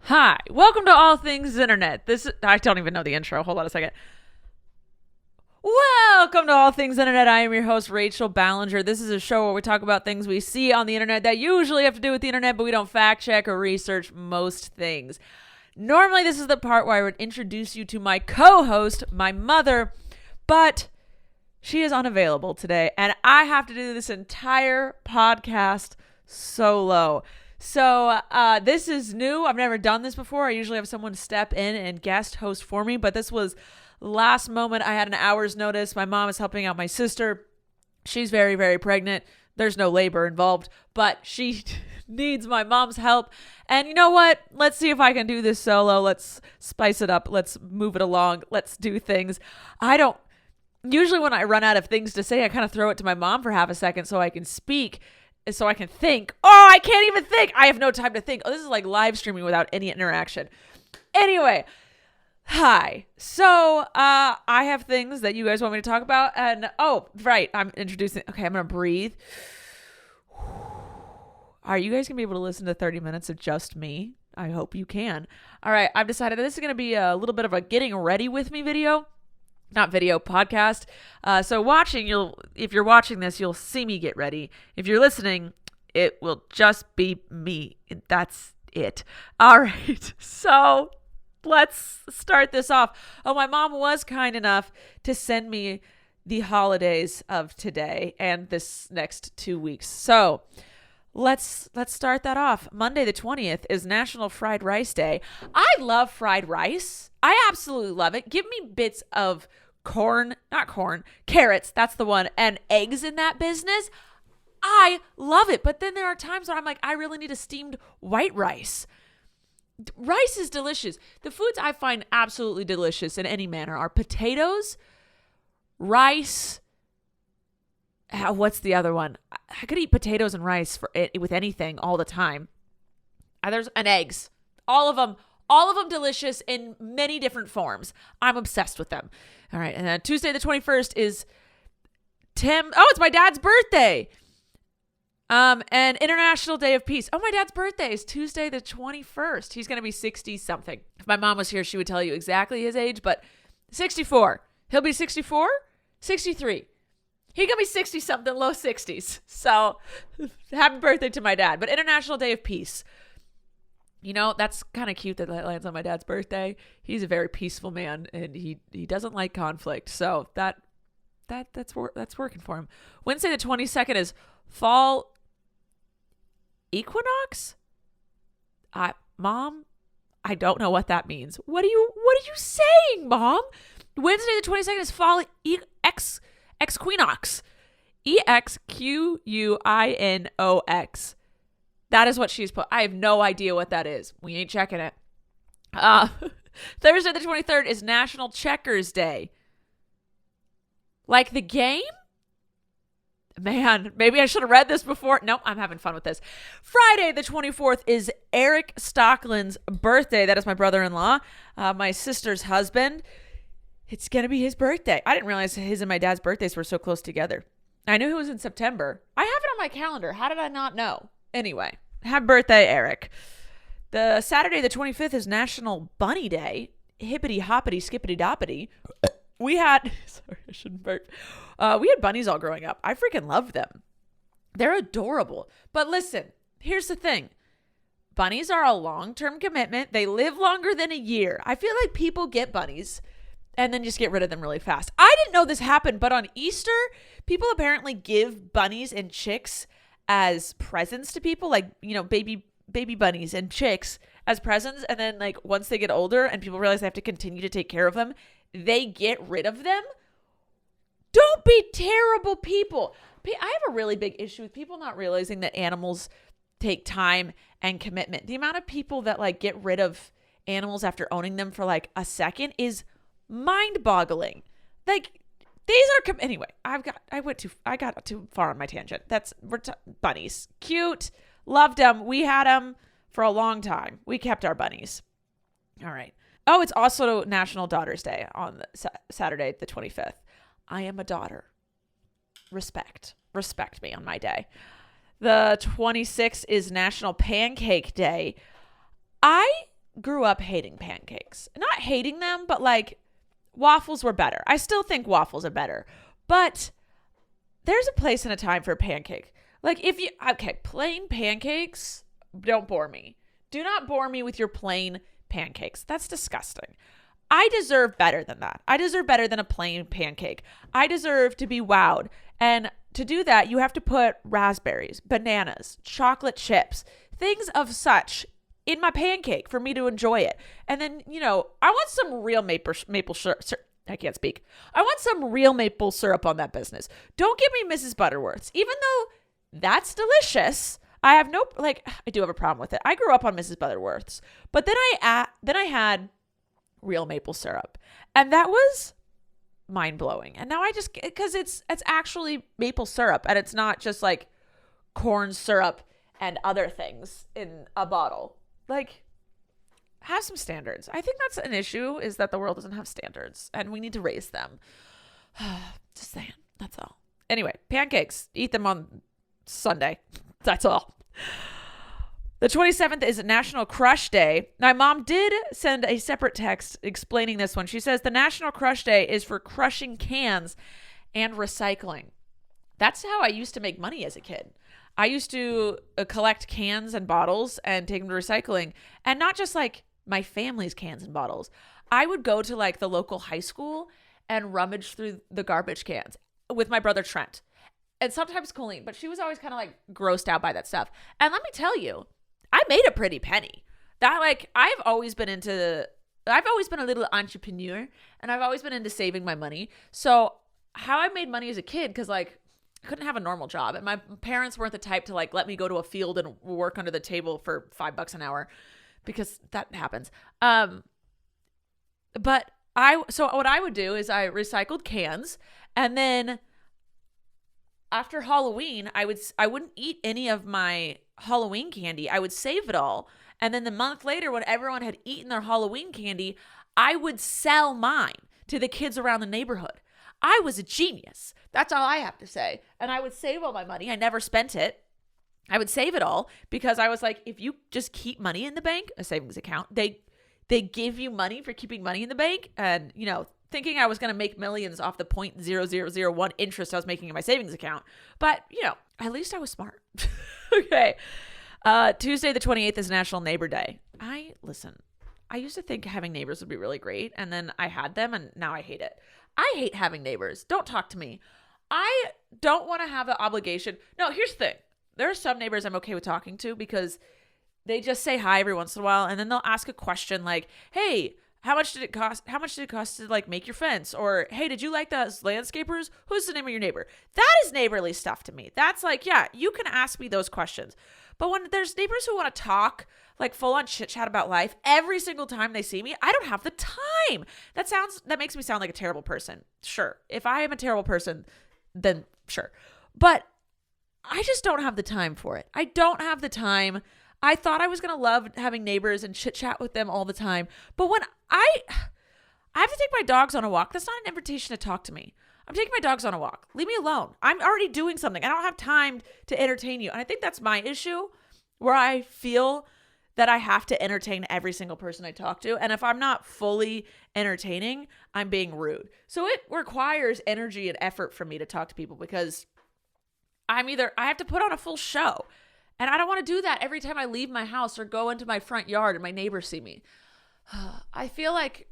Hi, welcome to All Things Internet. I don't even know the intro. Hold on a second. Welcome to All Things Internet. I am your host, Rachel Ballinger. This is a show where we talk about things we see on the internet that usually have to do with the internet, but we don't fact check or research most things. Normally, this is the part where I would introduce you to my co-host, my mother, but she is unavailable today, and I have to do this entire podcast solo. So this is new. I've never done this before. I usually have someone step in and guest host for me, but this was last moment. I had an hour's notice. My mom is helping out my sister. She's very, very pregnant. There's no labor involved, but she needs my mom's help. And you know what? Let's see if I can do this solo. Let's spice it up. Let's move it along. Let's do things. Usually when I run out of things to say, I kind of throw it to my mom for half a second so I can speak. So I can think. Oh, I can't even think. I have no time to think. Oh, this is like live streaming without any interaction. Anyway, hi. So I have things that you guys want me to talk about. And right. I'm introducing. Okay, I'm going to breathe. Are you guys going to be able to listen to 30 minutes of just me? I hope you can. All right. I've decided that this is going to be a little bit of a getting ready with me video. Not video, podcast. So if you're watching this, you'll see me get ready. If you're listening, it will just be me. That's it. All right. So let's start this off. Oh, my mom was kind enough to send me the holidays of today and this next 2 weeks. So let's start that off. Monday the 20th is National Fried Rice Day. I love fried rice. I absolutely love it. Give me bits of carrots, that's the one, and eggs in that business. I love it. But then there are times where I'm like, I really need a steamed white rice. Rice is delicious. The foods I find absolutely delicious in any manner are potatoes, rice. What's the other one? I could eat potatoes and rice with anything all the time. And eggs. All of them delicious in many different forms. I'm obsessed with them. All right. And then Tuesday the 21st is it's my dad's birthday. And International Day of Peace. Oh, my dad's birthday is Tuesday the 21st. He's going to be 60 something. If my mom was here, she would tell you exactly his age, but 64. He'll be 64, 63. He could be 60 something, low 60s. So happy birthday to my dad. But International Day of Peace. You know, that's kind of cute that lands on my dad's birthday. He's a very peaceful man, and he doesn't like conflict. So that's working for him. Wednesday the 22nd is fall equinox. Mom, I don't know what that means. What are you saying, Mom? Wednesday the 22nd is fall equinox. EXQUINOX. That is what she's put. I have no idea what that is. We ain't checking it. Thursday the 23rd is National Checkers Day. Like the game? Man, maybe I should have read this before. Nope, I'm having fun with this. Friday the 24th is Eric Stockland's birthday. That is my brother-in-law, my sister's husband. It's going to be his birthday. I didn't realize his and my dad's birthdays were so close together. I knew it was in September. I have it on my calendar. How did I not know? Anyway, happy birthday, Eric. The Saturday, the 25th, is National Bunny Day. Hippity hoppity skippity doppity. Sorry, I shouldn't burp. We had bunnies all growing up. I freaking loved them. They're adorable. But listen, here's the thing. Bunnies are a long-term commitment. They live longer than a year. I feel like people get bunnies and then just get rid of them really fast. I didn't know this happened, but on Easter, people apparently give bunnies and chicks as presents to people, like, you know, baby bunnies and chicks as presents. And then like once they get older and people realize they have to continue to take care of them, they get rid of them. Don't be terrible people. I have a really big issue with people not realizing that animals take time and commitment. The amount of people that like get rid of animals after owning them for like a second is mind-boggling. Like, these are anyway. I got too far on my tangent. Bunnies, cute, loved them. We had them for a long time. We kept our bunnies. All right. Oh, it's also National Daughters Day on Saturday, the 25th. I am a daughter. Respect me on my day. The 26th is National Pancake Day. I grew up hating pancakes. Not hating them, but like waffles were better. I still think waffles are better. But there's a place and a time for a pancake. Like plain pancakes don't bore me. Do not bore me with your plain pancakes. That's disgusting. I deserve better than that. I deserve better than a plain pancake. I deserve to be wowed. And to do that, you have to put raspberries, bananas, chocolate chips, things of such in my pancake for me to enjoy it. And then, I want some real maple syrup. I can't speak. I want some real maple syrup on that business. Don't give me Mrs. Butterworth's. Even though that's delicious, I do have a problem with it. I grew up on Mrs. Butterworth's, but then I had real maple syrup, and that was mind-blowing. And now because it's actually maple syrup, and it's not just like corn syrup and other things in a bottle. Like, have some standards. I think that's an issue, is that the world doesn't have standards, and we need to raise them. Just saying. That's all. Anyway, pancakes. Eat them on Sunday. That's all. The 27th is National Crush Day. My mom did send a separate text explaining this one. She says the National Crush Day is for crushing cans and recycling. That's how I used to make money as a kid. I used to collect cans and bottles and take them to recycling, and not just like my family's cans and bottles. I would go to like the local high school and rummage through the garbage cans with my brother Trent, and sometimes Colleen, but she was always kind of like grossed out by that stuff. And let me tell you, I made a pretty penny. I've always been a little entrepreneur, and I've always been into saving my money. So how I made money as a kid, because like I couldn't have a normal job, and my parents weren't the type to like let me go to a field and work under the table for $5 an hour, because that happens. But what I would do is I recycled cans, and then after Halloween, I wouldn't eat any of my Halloween candy. I would save it all. And then the month later, when everyone had eaten their Halloween candy, I would sell mine to the kids around the neighborhood. I was a genius. That's all I have to say. And I would save all my money. I never spent it. I would save it all, because I was like, if you just keep money in the bank, a savings account, they give you money for keeping money in the bank. And, thinking I was going to make millions off the 0.0001 interest I was making in my savings account. But, at least I was smart. Okay. Tuesday the 28th is National Neighbor Day. I used to think having neighbors would be really great, and then I had them, and now I hate it. I hate having neighbors. Don't talk to me. I don't want to have an obligation. No, here's the thing. There are some neighbors I'm okay with talking to, because they just say hi every once in a while, and then they'll ask a question like, hey, how much did it cost? How much did it cost to like make your fence? Or, hey, did you like those landscapers? Who's the name of your neighbor? That is neighborly stuff to me. That's like, yeah, you can ask me those questions. But when there's neighbors who want to talk like full on chit chat about life every single time they see me, I don't have the time. That makes me sound like a terrible person. Sure. If I am a terrible person, then sure. But I just don't have the time for it. I don't have the time. I thought I was going to love having neighbors and chit chat with them all the time. But when I have to take my dogs on a walk, that's not an invitation to talk to me. I'm taking my dogs on a walk. Leave me alone. I'm already doing something. I don't have time to entertain you. And I think that's my issue, where I feel that I have to entertain every single person I talk to. And if I'm not fully entertaining, I'm being rude. So it requires energy and effort for me to talk to people, because I have to put on a full show. And I don't want to do that every time I leave my house or go into my front yard and my neighbors see me. I feel like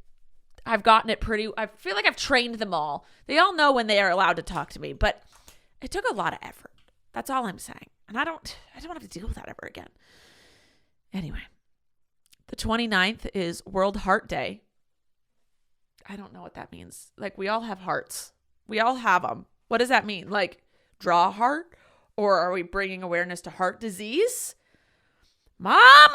I've gotten it I feel like I've trained them all. They all know when they are allowed to talk to me, but it took a lot of effort. That's all I'm saying. And I don't have to deal with that ever again. Anyway, the 29th is World Heart Day. I don't know what that means. Like, we all have hearts. We all have them. What does that mean? Like, draw a heart? Or are we bringing awareness to heart disease? Mom,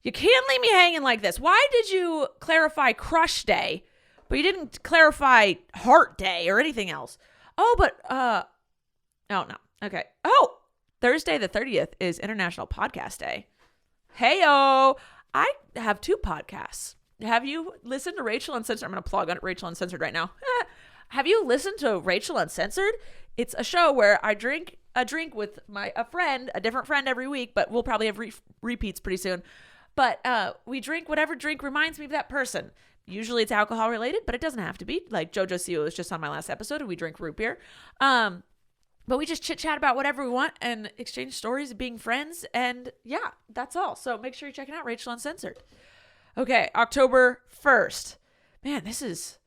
you can't leave me hanging like this. Why did you clarify Crush Day, but you didn't clarify Heart Day or anything else? Oh, but, oh, no. Okay. Oh, Thursday the 30th is International Podcast Day. Hey-o, I have 2 podcasts. Have you listened to Rachel Uncensored? I'm going to plug on Rachel Uncensored right now. Have you listened to Rachel Uncensored? It's a show where I drink a drink with a different friend every week, but we'll probably have repeats pretty soon. But we drink whatever drink reminds me of that person. Usually it's alcohol related, but it doesn't have to be. Like JoJo Siwa was just on my last episode, and we drink root beer. But we just chit chat about whatever we want and exchange stories of being friends. And yeah, that's all. So make sure you're checking out Rachel Uncensored. Okay, October 1st. Man, this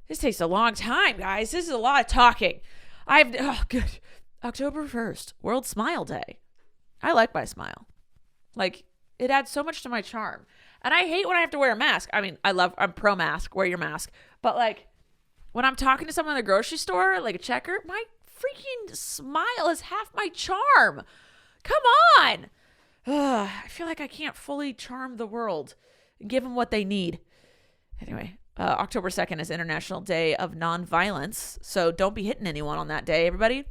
takes a long time, guys. This is a lot of talking. Good. October 1st, World Smile Day. I like my smile. Like, it adds so much to my charm. And I hate when I have to wear a mask. I mean, I'm pro mask, wear your mask. But like, when I'm talking to someone in the grocery store, like a checker, my freaking smile is half my charm. Come on. I feel like I can't fully charm the world and give them what they need. Anyway, October 2nd is International Day of Nonviolence. So don't be hitting anyone on that day, everybody.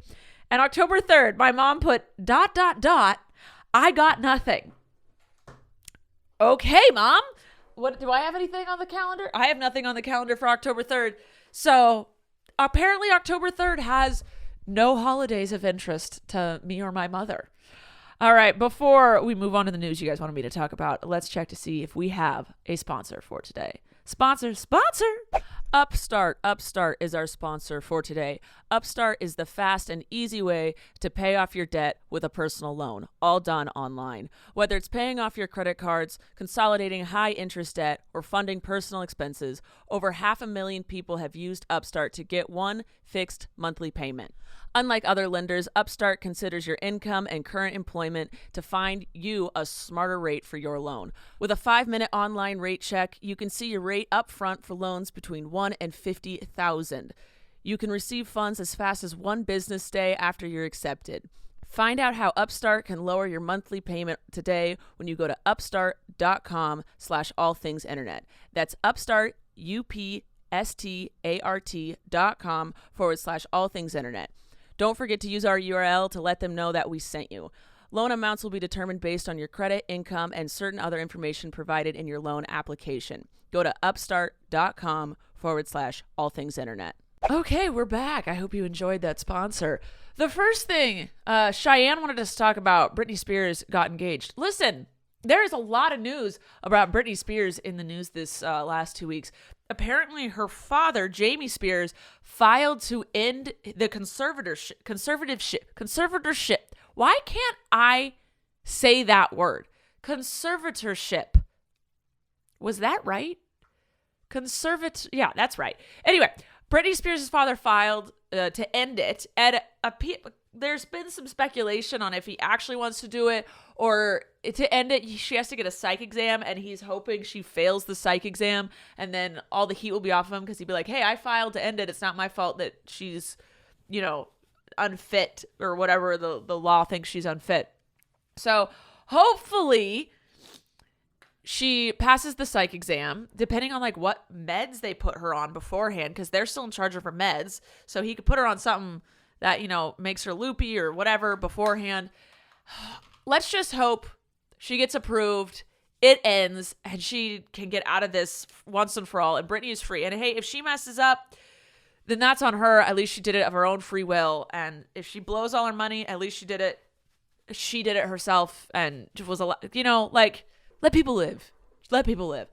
And October 3rd, my mom put ... I got nothing. Okay, Mom. What do I have anything on the calendar? I have nothing on the calendar for October 3rd. So apparently October 3rd has no holidays of interest to me or my mother. All right, before we move on to the news you guys wanted me to talk about, let's check to see if we have a sponsor for today. Sponsor. Upstart. Upstart is our sponsor for today. Upstart is the fast and easy way to pay off your debt with a personal loan, all done online. Whether it's paying off your credit cards, consolidating high interest debt, or funding personal expenses, over 500,000 people have used Upstart to get one fixed monthly payment. Unlike other lenders, Upstart considers your income and current employment to find you a smarter rate for your loan. With a 5-minute online rate check, you can see your rate up front for loans between $1,000 and $50,000. You can receive funds as fast as one business day after you're accepted. Find out how Upstart can lower your monthly payment today when you go to upstart.com/allthingsinternet. That's Upstart, upstart.com/allthingsinternet. Don't forget to use our URL to let them know that we sent you. Loan amounts will be determined based on your credit, income, and certain other information provided in your loan application. Go to upstart.com/allthingsinternet. Okay, we're back. I hope you enjoyed that sponsor. The first thing, Cheyenne wanted us to talk about Britney Spears got engaged. Listen, there is a lot of news about Britney Spears in the news this last 2 weeks. Apparently, her father, Jamie Spears, filed to end the conservatorship. Why can't I say that word? Conservatorship. Was that right? Yeah, that's right. Anyway, Britney Spears' father filed to end it. And there's been some speculation on if he actually wants to do it, or to end it, she has to get a psych exam, and he's hoping she fails the psych exam, and then all the heat will be off of him because he'd be like, hey, I filed to end it. It's not my fault that she's, unfit, or whatever the law thinks she's unfit. So hopefully she passes the psych exam, depending on what meds they put her on beforehand, because they're still in charge of her meds. So he could put her on something that, makes her loopy or whatever beforehand. Let's just hope she gets approved, it ends, and she can get out of this once and for all, and Britney is free. And hey, if she messes up, then that's on her. At least she did it of her own free will. And if she blows all her money, at least she did it herself, and was let people live. Let people live.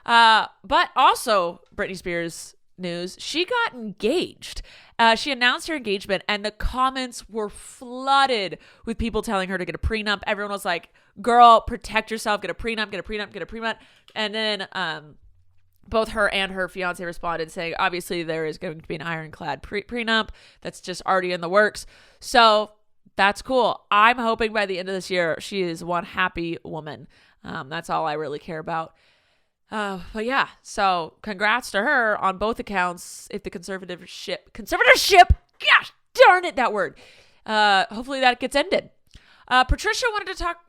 But also, Britney Spears news, she got engaged. She announced her engagement, and the comments were flooded with people telling her to get a prenup. Everyone was like, girl, protect yourself, get a prenup, get a prenup, get a prenup. And then both her and her fiance responded saying, obviously there is going to be an ironclad prenup that's just already in the works. So that's cool. I'm hoping by the end of this year, she is one happy woman. That's all I really care about. But yeah, so congrats to her on both accounts. If the conservatorship, gosh darn it, that word. Hopefully that gets ended. Patricia wanted us to talk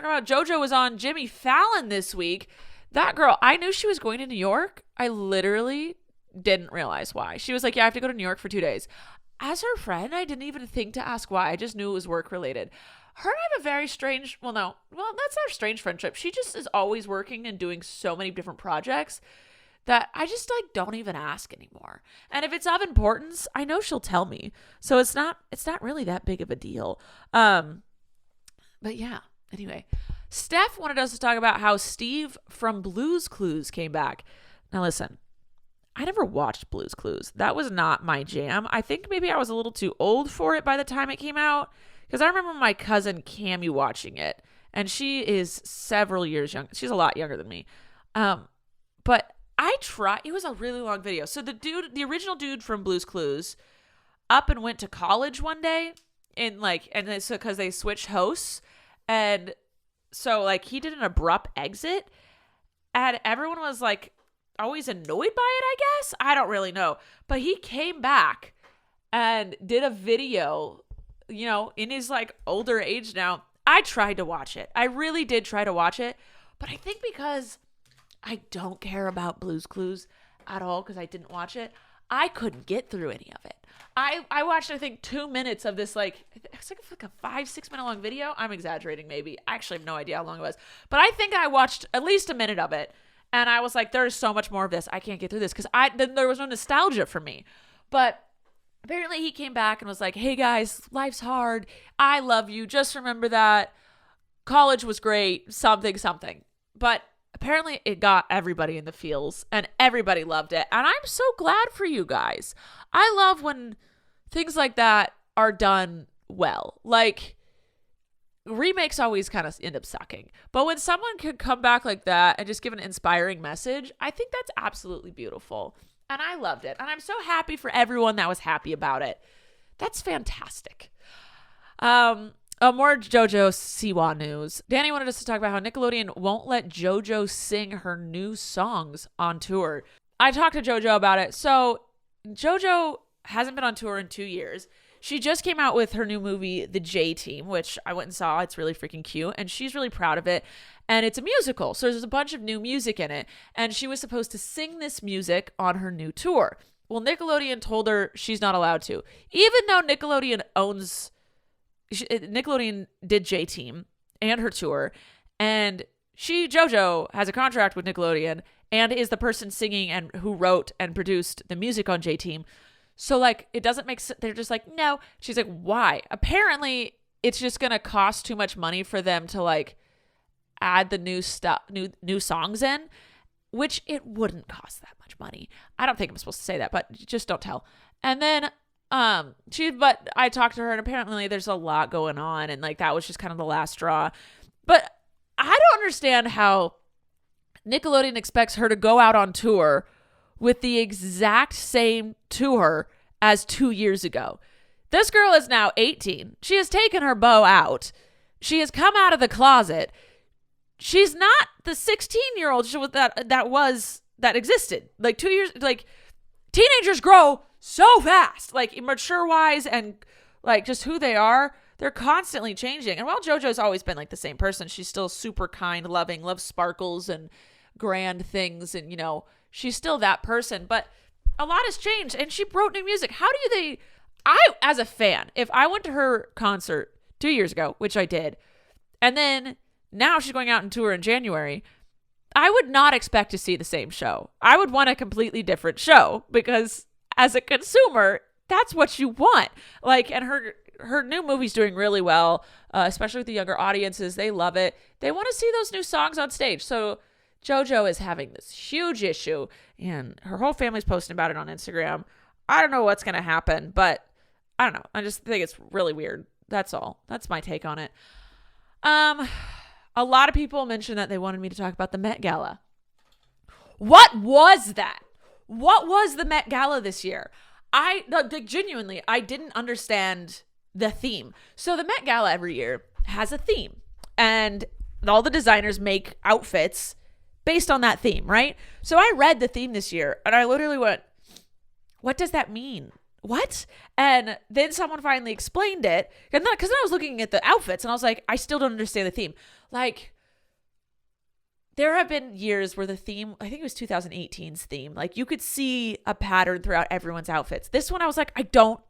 about JoJo was on Jimmy Fallon this week. That girl, I knew she was going to New York. I literally didn't realize why. She was like, yeah, I have to go to New York for 2 days. As her friend, I didn't even think to ask why. I just knew it was work related. Her and I have a very strange, that's not a strange friendship. She just is always working and doing so many different projects that I just don't even ask anymore. And if it's of importance, I know she'll tell me. So it's not really that big of a deal. But yeah, anyway, Steph wanted us to talk about how Steve from Blue's Clues came back. Now listen, I never watched Blue's Clues. That was not my jam. I think maybe I was a little too old for it by the time it came out, because I remember my cousin Cammie watching it, and she is several years young. She's a lot younger than me. But I tried. It was a really long video. So the original dude from Blue's Clues up and went to college one day, and it's because they switched hosts, and so like he did an abrupt exit, and everyone was like always annoyed by it, I guess. I don't really know. But he came back and did a video, in his like older age now. I tried to watch it. I really did try to watch it. But I think because I don't care about Blue's Clues at all, because I didn't watch it, I couldn't get through any of it. I watched, I think, 2 minutes of this, it's like a 5-6 minute long video. I'm exaggerating, maybe. I actually have no idea how long it was. But I think I watched at least a minute of it. And I was like, there's so much more of this. I can't get through this, because then there was no nostalgia for me. But apparently he came back and was like, hey guys, life's hard. I love you. Just remember that. College was great. Something. But apparently it got everybody in the feels, and everybody loved it. And I'm so glad for you guys. I love when things like that are done well. Like, remakes always kind of end up sucking. But when someone can come back like that and just give an inspiring message, I think that's absolutely beautiful. And I loved it. And I'm so happy for everyone that was happy about it. That's fantastic. More JoJo Siwa news. Danny wanted us to talk about how Nickelodeon won't let JoJo sing her new songs on tour. I talked to JoJo about it. So JoJo hasn't been on tour in 2 years. She just came out with her new movie, The J Team, which I went and saw. It's really freaking cute, and she's really proud of it. And it's a musical, so there's a bunch of new music in it. And she was supposed to sing this music on her new tour. Well, Nickelodeon told her she's not allowed to. Even though Nickelodeon did J Team and her tour, and JoJo has a contract with Nickelodeon and is the person singing and who wrote and produced the music on J Team. So like, it doesn't make sense. They're just like, no. She's like, why? Apparently it's just going to cost too much money for them to like add the new songs in, which it wouldn't cost that much money. I don't think I'm supposed to say that, but just don't tell. And then, but I talked to her, and apparently there's a lot going on, and like, that was just kind of the last straw. But I don't understand how Nickelodeon expects her to go out on tour with the exact same tour as 2 years ago. This girl is now 18. She has taken her beau out. She has come out of the closet. She's not the 16-year-old that existed. Like 2 years, like teenagers grow so fast, like mature-wise and like just who they are. They're constantly changing. And while JoJo's always been like the same person, she's still super kind, loving, loves sparkles and grand things, and she's still that person, but a lot has changed, and she wrote new music. As a fan, if I went to her concert 2 years ago, which I did, and then now she's going out on tour in January, I would not expect to see the same show. I would want a completely different show, because as a consumer, that's what you want. Like, and her new movie's doing really well, especially with the younger audiences. They love it. They want to see those new songs on stage. So JoJo is having this huge issue, and her whole family's posting about it on Instagram. I don't know what's going to happen, but I don't know. I just think it's really weird. That's all. That's my take on it. A lot of people mentioned that they wanted me to talk about the Met Gala. What was that? What was the Met Gala this year? Genuinely, I didn't understand the theme. So the Met Gala every year has a theme, and all the designers make outfits based on that theme, right? So I read the theme this year, and I literally went, what does that mean? What? And then someone finally explained it, and then because I was looking at the outfits, and I was like, I still don't understand the theme. Like, there have been years where the theme, I think it was 2018's theme, like you could see a pattern throughout everyone's outfits. This one, I was like, I don't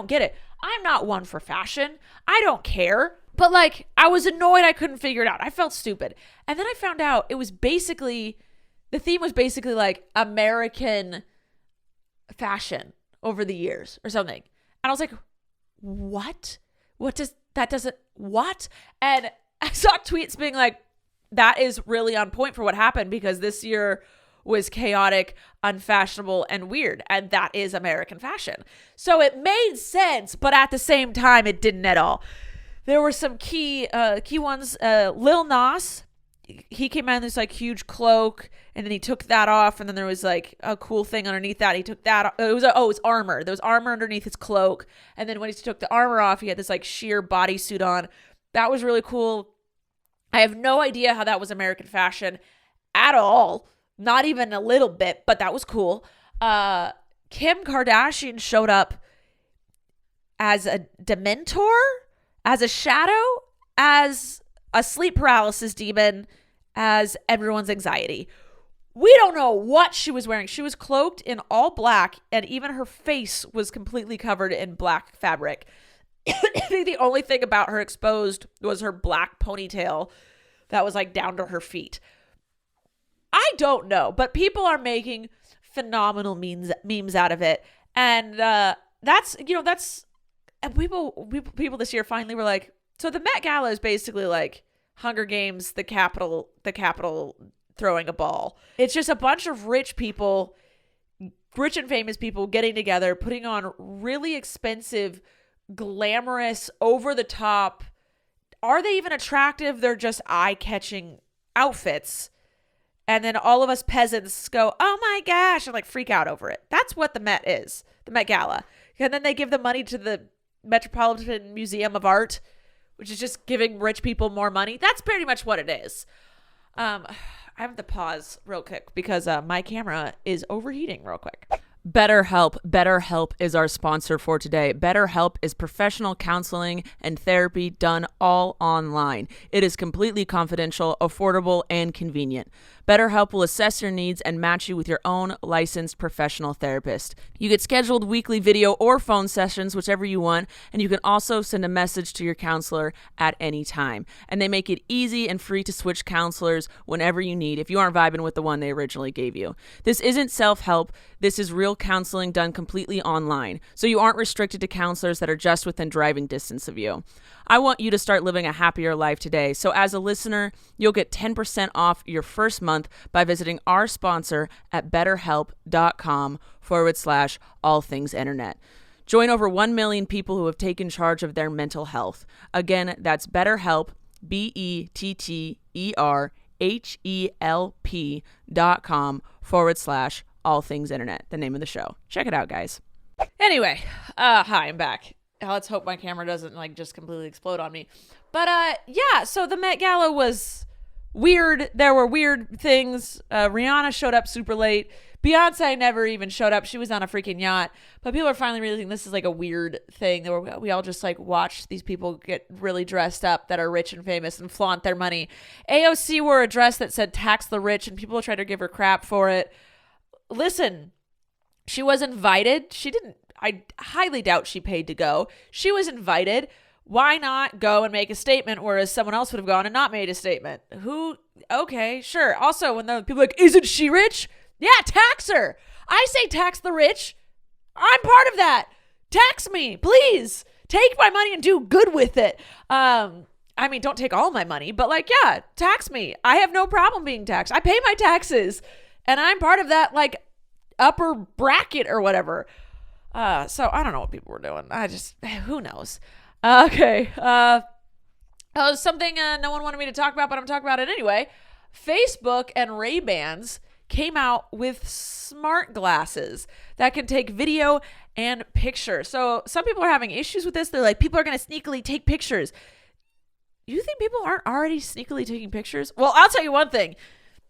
get it. I'm not one for fashion. I don't care. But like, I was annoyed I couldn't figure it out. I felt stupid. And then I found out the theme was basically like American fashion over the years or something. And I was like, what? What? And I saw tweets being like, that is really on point for what happened because this year was chaotic, unfashionable, and weird. And that is American fashion. So it made sense, but at the same time, it didn't at all. There were some key ones. Lil Nas, he came out in this like huge cloak, and then he took that off, and then there was like a cool thing underneath that. He took that off. It was armor. There was armor underneath his cloak, and then when he took the armor off, he had this like sheer bodysuit on. That was really cool. I have no idea how that was American fashion at all. Not even a little bit, but that was cool. Kim Kardashian showed up as a Dementor, as a shadow, as a sleep paralysis demon, as everyone's anxiety. We don't know what she was wearing. She was cloaked in all black, and even her face was completely covered in black fabric. I think the only thing about her exposed was her black ponytail that was like down to her feet. I don't know, but people are making phenomenal memes out of it. And that's and people this year finally were like, so the Met Gala is basically like Hunger Games, the Capitol throwing a ball. It's just a bunch of rich and famous people getting together, putting on really expensive, glamorous, over the top. Are they even attractive? They're just eye-catching outfits. And then all of us peasants go, oh my gosh, and like freak out over it. That's what the Met is, the Met Gala. And then they give the money to the Metropolitan Museum of Art, which is just giving rich people more money. That's pretty much what it is. I have to pause real quick because my camera is overheating real quick. BetterHelp. BetterHelp is our sponsor for today. BetterHelp is professional counseling and therapy done all online. It is completely confidential, affordable, and convenient. BetterHelp will assess your needs and match you with your own licensed professional therapist. You get scheduled weekly video or phone sessions, whichever you want, and you can also send a message to your counselor at any time. And they make it easy and free to switch counselors whenever you need if you aren't vibing with the one they originally gave you. This isn't self-help. This is real counseling done completely online, so you aren't restricted to counselors that are just within driving distance of you. I want you to start living a happier life today. So as a listener, you'll get 10% off your first month by visiting our sponsor at betterhelp.com/all-things-internet. Join over 1 million people who have taken charge of their mental health. Again, that's BetterHelp, BetterHelp.com/all-things-internet, the name of the show. Check it out, guys. Anyway, hi, I'm back. Let's hope my camera doesn't like just completely explode on me. But yeah, so the Met Gala was weird. There were weird things. Rihanna showed up super late. Beyonce never even showed up. She was on a freaking yacht. But people are finally realizing this is like a weird thing where we all just like watch these people get really dressed up that are rich and famous and flaunt their money. AOC wore a dress that said tax the rich, and people tried to give her crap for it. Listen, she was invited. She didn't. I highly doubt she paid to go. She was invited. Why not go and make a statement, whereas someone else would have gone and not made a statement? Okay, sure. Also, when the people are like, isn't she rich? Yeah, tax her. I say tax the rich. I'm part of that. Tax me, please. Take my money and do good with it. I mean, don't take all my money, but like, yeah, tax me. I have no problem being taxed. I pay my taxes, and I'm part of that like upper bracket or whatever. So I don't know what people were doing. Who knows? Okay. Something no one wanted me to talk about, but I'm talking about it anyway. Facebook and Ray-Bans came out with smart glasses that can take video and picture. So some people are having issues with this. They're like, people are going to sneakily take pictures. You think people aren't already sneakily taking pictures? Well, I'll tell you one thing.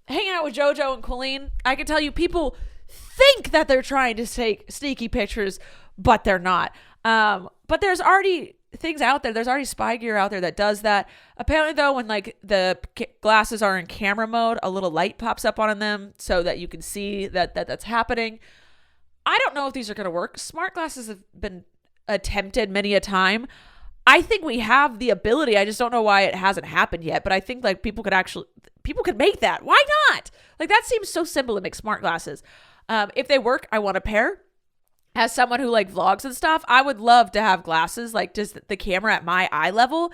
Hanging out with JoJo and Colleen, I can tell you people think that they're trying to take sneaky pictures, but they're not. But there's already things out there. There's already spy gear out there that does that. Apparently, though, when like the glasses are in camera mode, a little light pops up on them so that you can see that's happening. I don't know if these are going to work. Smart glasses have been attempted many a time. I think we have the ability. I just don't know why it hasn't happened yet. But I think like people could make that. Why not? Like that seems so simple to make smart glasses. If they work, I want a pair. As someone who like vlogs and stuff, I would love to have glasses, like just the camera at my eye level.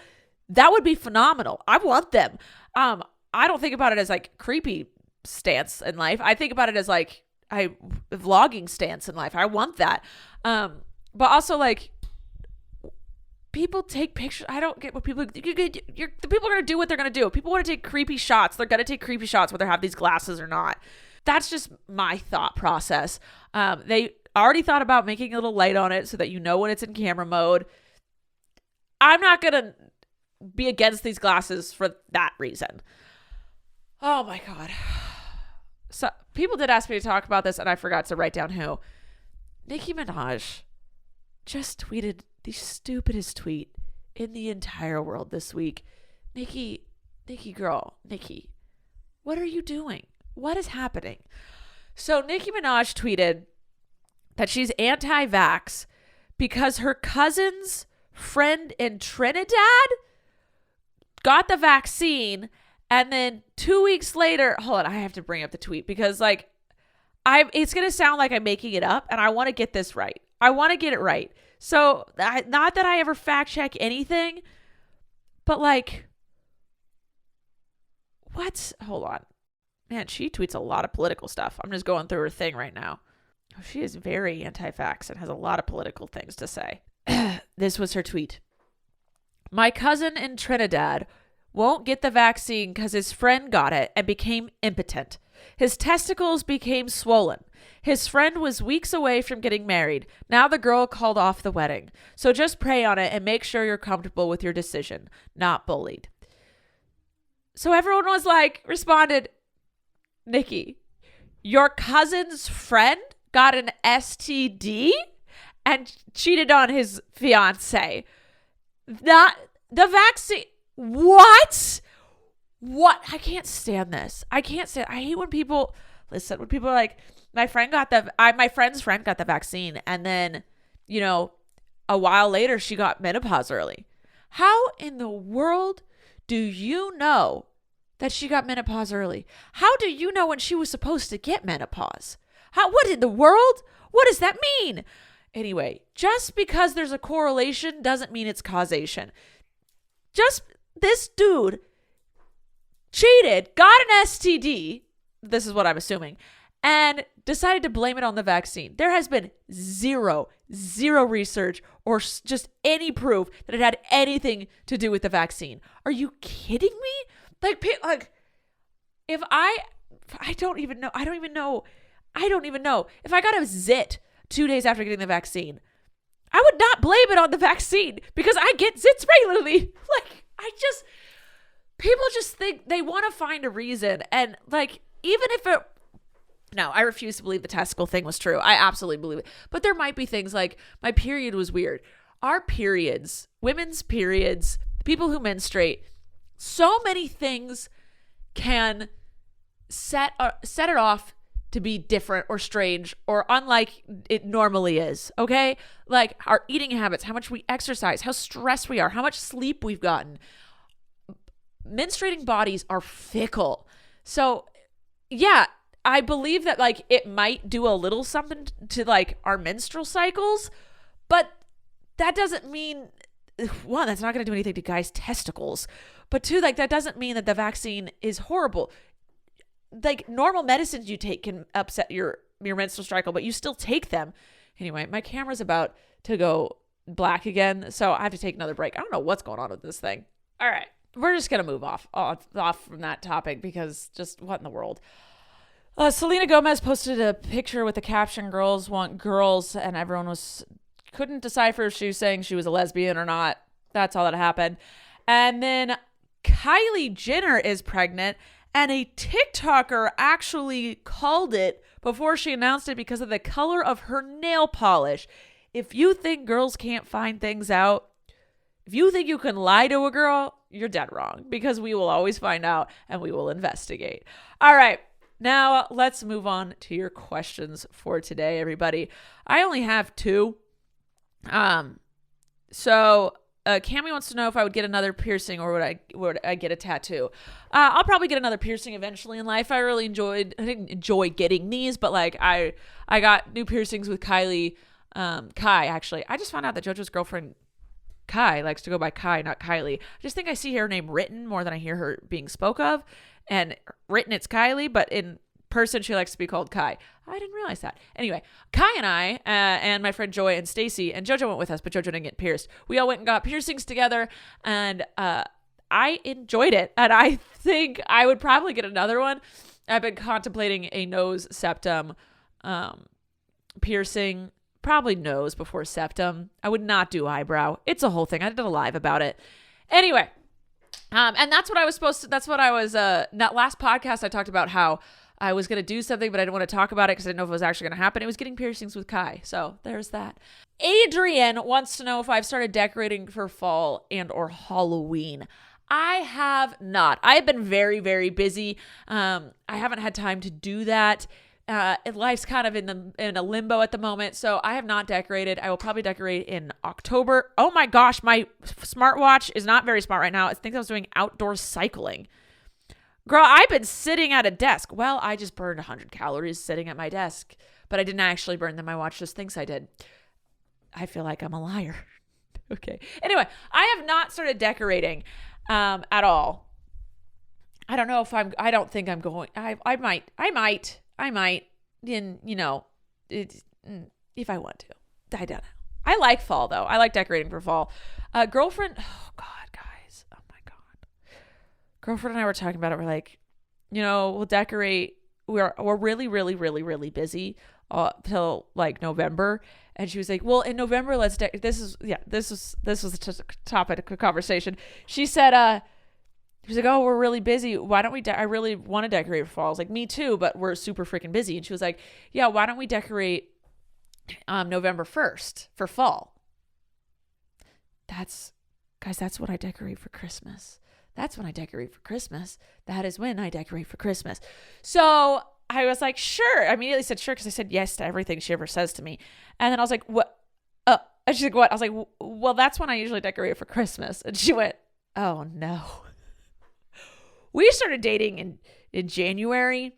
That would be phenomenal. I want them. I don't think about it as like creepy stance in life. I think about it as like vlogging stance in life. I want that. But also like people take pictures. I don't get what people, the people are going to do what they're going to do. If people want to take creepy shots, they're going to take creepy shots whether they have these glasses or not. That's just my thought process. They already thought about making a little light on it so that you know when it's in camera mode. I'm not going to be against these glasses for that reason. Oh my God. So people did ask me to talk about this and I forgot to write down who. Nicki Minaj just tweeted the stupidest tweet in the entire world this week. Nicki, what are you doing? What is happening? So Nicki Minaj tweeted that she's anti-vax because her cousin's friend in Trinidad got the vaccine, and then 2 weeks later, hold on, I have to bring up the tweet because like it's going to sound like I'm making it up, and I want to get this right. I want to get it right. So not that I ever fact check anything, but like, what? Hold on. Man, she tweets a lot of political stuff. I'm just going through her thing right now. Oh, she is very anti-vax and has a lot of political things to say. This was her tweet. My cousin in Trinidad won't get the vaccine because his friend got it and became impotent. His testicles became swollen. His friend was weeks away from getting married. Now the girl called off the wedding. So just pray on it and make sure you're comfortable with your decision, not bullied. So everyone was like, responded, Nicki, your cousin's friend got an STD and cheated on his fiance. Not the vaccine. What? I can't stand this. I hate when people when people are like, my friend's friend got the vaccine, and then, you know, a while later she got menopause early. How in the world do you know that she got menopause early? How do you know when she was supposed to get menopause? What in the world? What does that mean? Anyway, just because there's a correlation doesn't mean it's causation. Just this dude cheated, got an STD, this is what I'm assuming, and decided to blame it on the vaccine. There has been zero research or just any proof that it had anything to do with the vaccine. Are you kidding me? Like if I don't even know if I got a zit 2 days after getting the vaccine, I would not blame it on the vaccine because I get zits regularly. People just think they want to find a reason. And like, even if no, I refuse to believe the testicle thing was true. I absolutely believe it. But there might be things like my period was weird. Our periods, women's periods, people who menstruate, so many things can set it off to be different or strange or unlike it normally is, okay? Like our eating habits, how much we exercise, how stressed we are, how much sleep we've gotten. Menstruating bodies are fickle. So, yeah, I believe that like it might do a little something to like our menstrual cycles, but that doesn't mean, one, that's not going to do anything to guys' testicles, but two, like that doesn't mean that the vaccine is horrible. Like normal medicines you take can upset your menstrual cycle, but you still take them. Anyway, my camera's about to go black again, so I have to take another break. I don't know what's going on with this thing. All right, we're just going to move off from that topic because just what in the world? Selena Gomez posted a picture with the caption, "Girls want girls," and everyone couldn't decipher if she was saying she was a lesbian or not. That's all that happened. And then Kylie Jenner is pregnant, and a TikToker actually called it before she announced it because of the color of her nail polish. If you think girls can't find things out, if you think you can lie to a girl, you're dead wrong, because we will always find out and we will investigate. All right. Now let's move on to your questions for today, everybody. I only have two. Cammy wants to know if I would get another piercing or would I get a tattoo? I'll probably get another piercing eventually in life. I didn't enjoy getting these, but like I got new piercings with Kai actually. I just found out that JoJo's girlfriend Kai likes to go by Kai, not Kylie. I just think I see her name written more than I hear her being spoke of. And written, it's Kylie, but in person, she likes to be called Kai. I didn't realize that. Anyway, Kai and I, and my friend Joy and Stacy, and JoJo went with us, but JoJo didn't get pierced. We all went and got piercings together, and I enjoyed it. And I think I would probably get another one. I've been contemplating a nose septum piercing. Probably nose before septum. I would not do eyebrow. It's a whole thing. I did a live about it. Anyway, and that's what I was that last podcast I talked about how I was going to do something, but I didn't want to talk about it because I didn't know if it was actually going to happen. It was getting piercings with Kai. So there's that. Adrian wants to know if I've started decorating for fall and or Halloween. I have not. I've been very, very busy. I haven't had time to do that. Life's kind of in a limbo at the moment, so I have not decorated. I will probably decorate in October. Oh my gosh, my smartwatch is not very smart right now. I think I was doing outdoor cycling. Girl, I've been sitting at a desk. Well, I just burned 100 calories sitting at my desk, but I didn't actually burn them. My watch just thinks I did. I feel like I'm a liar. Okay. Anyway, I have not started decorating at all. I don't know if I don't think I'm going. I might, if I want to. I don't know. I like fall, though. I like decorating for fall. Girlfriend, oh, God, guys. Oh, my God. Girlfriend and I were talking about it. We're like, we'll decorate. We're really, really, really, really busy till like November. And she was like, well, in November, let's this was the topic of conversation. She said, she was like, oh, we're really busy. Why don't we, I really want to decorate for fall. I was like, me too, but we're super freaking busy. And she was like, yeah, why don't we decorate November 1st for fall? That's when I decorate for Christmas. That's when I decorate for Christmas. That is when I decorate for Christmas. So I was like, sure. I immediately said sure because I said yes to everything she ever says to me. And then I was like, what? And she's like, what? I was like, well, that's when I usually decorate for Christmas. And she went, oh, no. We started dating in January.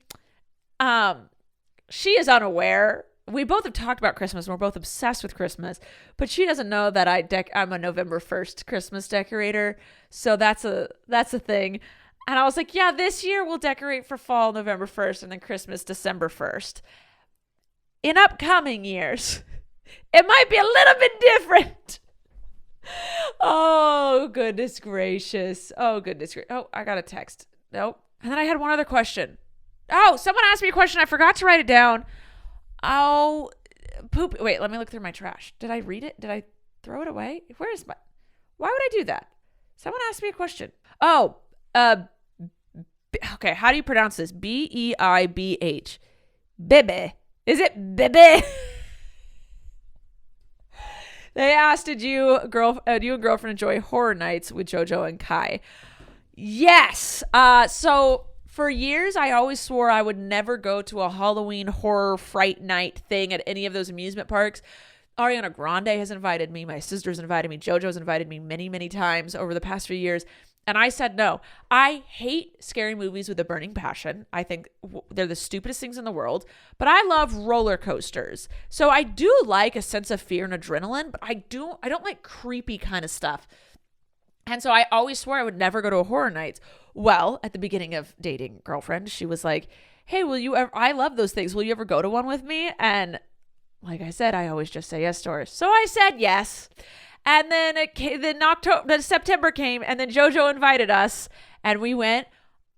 She is unaware. We both have talked about Christmas and we're both obsessed with Christmas, but she doesn't know that I'm a November 1st Christmas decorator. So that's a thing. And I was like, yeah, this year we'll decorate for fall November 1st and then Christmas December 1st. In upcoming years, it might be a little bit different. Oh, goodness gracious. Oh, I got a text. Nope. And then I had one other question. Oh, someone asked me a question. I forgot to write it down. Oh, poop. Wait, let me look through my trash. Did I read it? Did I throw it away? Why would I do that? Someone asked me a question. Oh, okay. How do you pronounce this? Beibh. Bebe. Is it Bebe? They asked, did you and girlfriend enjoy horror nights with JoJo and Kai? Yes. So for years, I always swore I would never go to a Halloween horror fright night thing at any of those amusement parks. Ariana Grande has invited me. My sister's invited me. JoJo's invited me many, many times over the past few years. And I said no. I hate scary movies with a burning passion. I think they're the stupidest things in the world. But I love roller coasters. So I do like a sense of fear and adrenaline, but I don't like creepy kind of stuff. And so I always swore I would never go to a horror night. Well, at the beginning of dating girlfriend, she was like, hey, I love those things. Will you ever go to one with me? And like I said, I always just say yes to her. So I said yes. And then September came and then JoJo invited us and we went.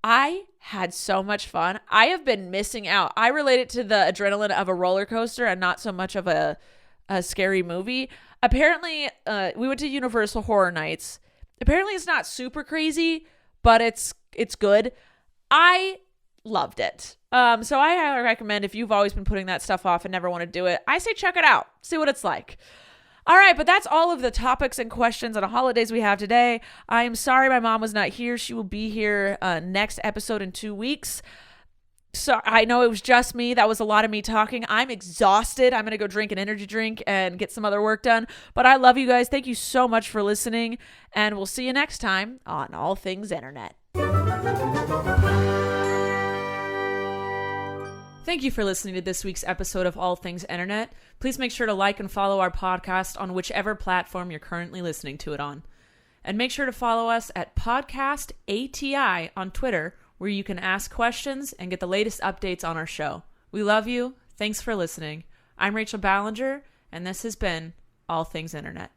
I had so much fun. I have been missing out. I relate it to the adrenaline of a roller coaster and not so much of a scary movie. Apparently, we went to Universal Horror Nights. Apparently, it's not super crazy, but it's good. I loved it. So I highly recommend if you've always been putting that stuff off and never want to do it, I say check it out. See what it's like. All right, but that's all of the topics and questions on the holidays we have today. I am sorry my mom was not here. She will be here next episode in 2 weeks. So I know it was just me. That was a lot of me talking. I'm exhausted. I'm going to go drink an energy drink and get some other work done. But I love you guys. Thank you so much for listening. And we'll see you next time on All Things Internet. Thank you for listening to this week's episode of All Things Internet. Please make sure to like and follow our podcast on whichever platform you're currently listening to it on. And make sure to follow us at Podcast ATI on Twitter, where you can ask questions and get the latest updates on our show. We love you. Thanks for listening. I'm Rachel Ballinger, and this has been All Things Internet.